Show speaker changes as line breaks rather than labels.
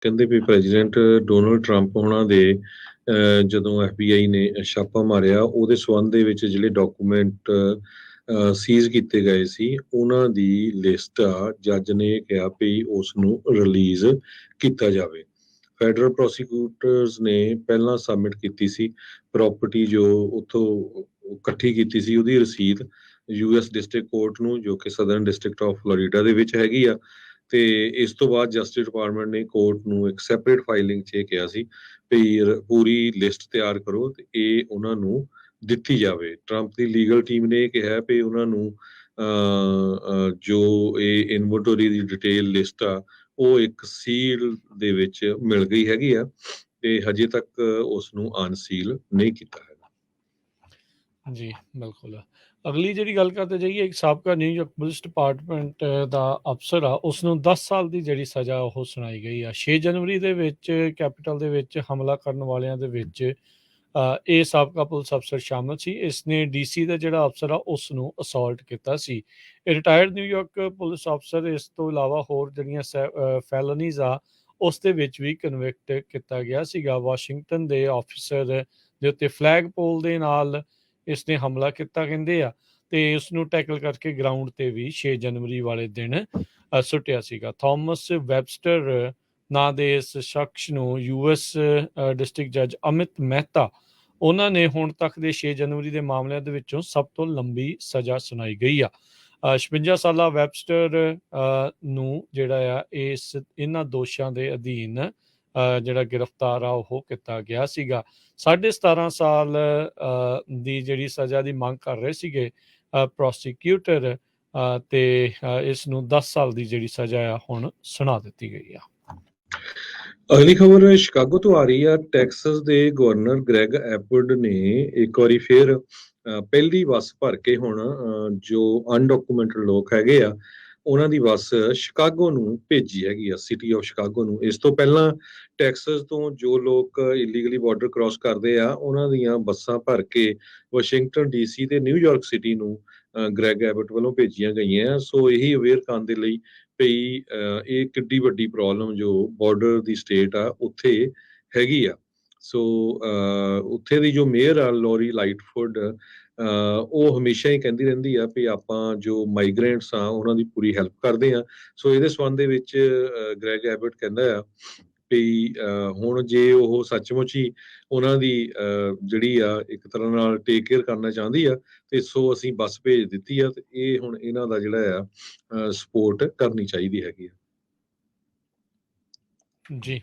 ਕਹਿੰਦੇ ਵੀ president Donald Trump ਹੋਣਾ ਦੇ ਜਦੋਂ FBI ਨੇ ਛਾਪਾ ਮਾਰਿਆ ਉਹਦੇ ਸਬੰਧ ਦੇ ਵਿੱਚ ਜਿਹੜੇ ਡਾਕੂਮੈਂਟ ਸੀਜ਼ ਕੀਤੇ ਗਏ ਸੀ ਉਹਨਾਂ ਦੀ ਲਿਸਟ ਆ ਜੱਜ ਨੇ ਕਿਹਾ ਵੀ ਉਸ ਨੂੰ ਰਿਲੀਜ਼ ਕੀਤਾ ਜਾਵੇ। ਫੈਡਰਲ ਪ੍ਰੋਸੀਕਿਊਟਰਸ ਨੇ ਪਹਿਲਾਂ ਸਬਮਿਟ ਕੀਤੀ ਸੀ ਪ੍ਰਾਪਰਟੀ ਜੋ ਉੱਥੋਂ ਇਕੱਠੀ ਕੀਤੀ ਸੀ ਉਹਦੀ ਰਸੀਦ US ਡਿਸਟ੍ਰਿਕਟ ਕੋਰਟ ਨੂੰ, ਜੋ ਕਿ ਸਦਰਨ ਡਿਸਟ੍ਰਿਕਟ ਆਫ ਫਲੋਰੀਡਾ ਦੇ ਵਿੱਚ ਹੈਗੀ ਆ। ਤੇ ਇਸ ਤੋਂ ਬਾਅਦ ਜਸਟਿਸ ਡਿਪਾਰਟਮੈਂਟ ਨੇ ਕੋਰਟ ਨੂੰ ਇੱਕ ਸੈਪਰੇਟ ਫਾਈਲਿੰਗ 'ਚ ਇਹ ਕਿਹਾ ਸੀ ਵੀ ਪੂਰੀ ਲਿਸਟ ਤਿਆਰ ਕਰੋ ਤੇ ਇਹ ਉਹਨਾਂ ਨੂੰ ਦਿੱਤੀ ਜਾਵੇ। ਟਰੰਪ ਦੀ ਲੀਗਲ ਟੀਮ ਨੇ ਇਹ ਕਿਹਾ ਵੀ ਉਹਨਾਂ ਨੂੰ ਜੋ ਇਹ ਇਨਵੈਂਟਰੀ ਦੀ ਡਿਟੇਲ ਲਿਸਟ ਆ ਉਹ ਇੱਕ ਸੀਲ ਦੇ ਵਿੱਚ ਮਿਲ ਗਈ ਹੈਗੀ ਆ ਤੇ ਹਜੇ ਤੱਕ ਉਸ ਨੂੰ ਅਨਸੀਲ ਨਹੀਂ ਕੀਤਾ ਹੈਗਾ।
ਜੀ ਬਿਲਕੁਲ। ਅਗਲੀ ਜਿਹੜੀ ਗੱਲ ਕਰਦੇ ਜਾਈਏ, ਇੱਕ ਸਾਬਕਾ ਨਿਊਯਾਰਕ ਪੁਲਿਸ ਡਿਪਾਰਟਮੈਂਟ ਦਾ ਅਫਸਰ ਆ, ਉਸ ਨੂੰ 10 ਸਾਲ ਦੀ ਜਿਹੜੀ ਸਜ਼ਾ ਉਹ ਸੁਣਾਈ ਗਈ ਆ। 6 ਜਨਵਰੀ ਦੇ ਵਿੱਚ ਕੈਪੀਟਲ ਦੇ ਵਿੱਚ ਹਮਲਾ ਕਰਨ ਵਾਲਿਆਂ ਦੇ ਵਿੱਚ ਇਹ ਸਾਬਕਾ ਪੁਲਿਸ ਅਫਸਰ ਸ਼ਾਮਲ ਸੀ। ਇਸ ਨੇ DC ਦਾ ਜਿਹੜਾ ਅਫਸਰ ਆ ਉਸ ਨੂੰ ਅਸੌਲਟ ਕੀਤਾ ਸੀ। ਇਹ ਰਿਟਾਇਰਡ ਨਿਊਯਾਰਕ ਪੁਲਿਸ ਅਫਸਰ ਇਸ ਤੋਂ ਇਲਾਵਾ ਹੋਰ ਜਿਹੜੀਆਂ ਫੈਲਨੀਜ਼ ਆ ਉਸ ਦੇ ਵਿੱਚ ਵੀ ਕਨਵਿਕਟ ਕੀਤਾ ਗਿਆ ਸੀਗਾ। ਵਾਸ਼ਿੰਗਟਨ ਦੇ ਆਫਿਸਰ ਦੇ ਉੱਤੇ ਫਲੈਗ ਪੋਲ ਦੇ ਨਾਲ ਇਸ ਨੇ ਹਮਲਾ ਕੀਤਾ ਕਹਿੰਦੇ ਆ, ਤੇ ਉਸ ਨੂੰ ਟੈਕਲ ਕਰਕੇ ਗਰਾਊਂਡ ਤੇ ਵੀ 6 ਜਨਵਰੀ ਵਾਲੇ ਦਿਨ ਸੁੱਟਿਆ ਸੀਗਾ। ਥਾਮਸ ਵੈਬਸਟਰ ਨਾਂ ਦੇ ਇਸ ਸ਼ਖਸ ਨੂੰ US ਡਿਸਟ੍ਰਿਕਟ ਜੱਜ ਅਮਿਤ ਮਹਿਤਾ ਉਹਨਾਂ ਨੇ ਹੁਣ ਤੱਕ ਦੇ 6 ਜਨਵਰੀ ਦੇ ਮਾਮਲਿਆਂ ਦੇ ਵਿੱਚੋਂ ਸਭ ਤੋਂ ਲੰਬੀ ਸਜ਼ਾ ਸੁਣਾਈ ਗਈ ਆ। 56 ਸਾਲਾ ਵੈਬਸਟਰ ਨੂੰ ਜਿਹੜਾ ਆ ਇਹਨਾਂ ਦੋਸ਼ਾਂ ਦੇ ਅਧੀਨ ਜਿਹੜਾ ਗ੍ਰਿਫਤਾਰ ਆ ਉਹ ਕੀਤਾ ਗਿਆ ਸੀਗਾ। 17.5 ਸਾਲ ਦੀ ਜਿਹੜੀ ਸਜ਼ਾ ਦੀ ਮੰਗ ਕਰ ਰਹੇ ਸੀਗੇ ਪ੍ਰੋਸੀਕਿਊਟਰ, ਤੇ ਇਸ ਨੂੰ 10 ਸਾਲ ਦੀ ਜਿਹੜੀ ਸਜ਼ਾ ਆ ਹੁਣ ਸੁਣਾ ਦਿੱਤੀ ਗਈ ਆ।
ਅਗਲੀ ਖਬਰ ਸ਼ਿਕਾਗੋ ਤੋਂ ਆ ਰਹੀ ਆ। ਟੈਕਸਸ ਦੇ ਗਵਰਨਰ ਗ੍ਰੈਗ ਐਬਟ ਨੇ ਇੱਕ ਵਾਰੀ ਫਿਰ ਪਹਿਲੀ ਬੱਸ ਭਰ ਕੇ ਹੁਣ ਜੋ ਅਨਡਾਕੂਮੈਂਟਡ ਲੋਕ ਹੈਗੇ ਆ ਉਹਨਾਂ ਦੀ ਬੱਸ ਸ਼ਿਕਾਗੋ ਨੂੰ ਭੇਜੀ ਹੈਗੀ ਆ, ਸਿਟੀ ਆਫ ਸ਼ਿਕਾਗੋ ਨੂੰ। ਇਸ ਤੋਂ ਪਹਿਲਾਂ ਟੈਕਸਸ ਤੋਂ ਜੋ ਲੋਕ ਇਲੀਗਲੀ ਬਾਰਡਰ ਕ੍ਰਾਸ ਕਰਦੇ ਆ ਉਹਨਾਂ ਦੀਆਂ ਬੱਸਾਂ ਭਰ ਕੇ ਵਾਸ਼ਿੰਗਟਨ DC ਤੇ ਨਿਊਯਾਰਕ ਸਿਟੀ ਨੂੰ ਗ੍ਰੈਗ ਐਬਟ ਵੱਲੋਂ ਭੇਜੀਆਂ ਗਈਆਂ। ਸੋ ਇਹੀ ਅਵੇਅਰ ਕਰਨ ਦੇ ਲਈ ਵੀ ਇਹ ਕਿੱਡੀ ਵੱਡੀ ਪ੍ਰੋਬਲਮ ਜੋ ਬਾਰਡਰ ਦੀ ਸਟੇਟ ਆ ਉੱਥੇ ਹੈਗੀ ਆ। ਸੋ ਉੱਥੇ ਦੀ ਜੋ ਮੇਅਰ ਆ ਲੋਰੀ ਲਾਈਟਫੁੱਡ ਉਹ ਹਮੇਸ਼ਾ ਹੀ ਕਹਿੰਦੀ ਰਹਿੰਦੀ ਆ ਵੀ ਆਪਾਂ ਜੋ ਮਾਈਗ੍ਰੈਂਟਸ ਆ ਉਹਨਾਂ ਦੀ ਪੂਰੀ ਹੈਲਪ ਕਰਦੇ ਆ। ਸੋ ਇਹਦੇ ਸੰਬੰਧ ਦੇ ਵਿੱਚ ਗ੍ਰੈਗ ਐਬਟ ਕਹਿੰਦਾ ਆ ਵੀ ਹੁਣ ਜੇ ਉਹ ਸੱਚਮੁੱਚ ਹੀ ਉਹਨਾਂ ਦੀ ਜਿਹੜੀ ਆ ਇੱਕ ਤਰ੍ਹਾਂ ਨਾਲ ਟੇਕ ਕੇਅਰ ਕਰਨਾ ਚਾਹੁੰਦੀ ਆ ਤੇ ਸੋ ਅਸੀਂ ਬੱਸ ਭੇਜ ਦਿੱਤੀ ਆ ਤੇ ਇਹ ਹੁਣ ਇਹਨਾਂ ਦਾ ਜਿਹੜਾ ਆ ਸਪੋਰਟ ਕਰਨੀ ਚਾਹੀਦੀ ਹੈਗੀ ਆ।
ਜੀ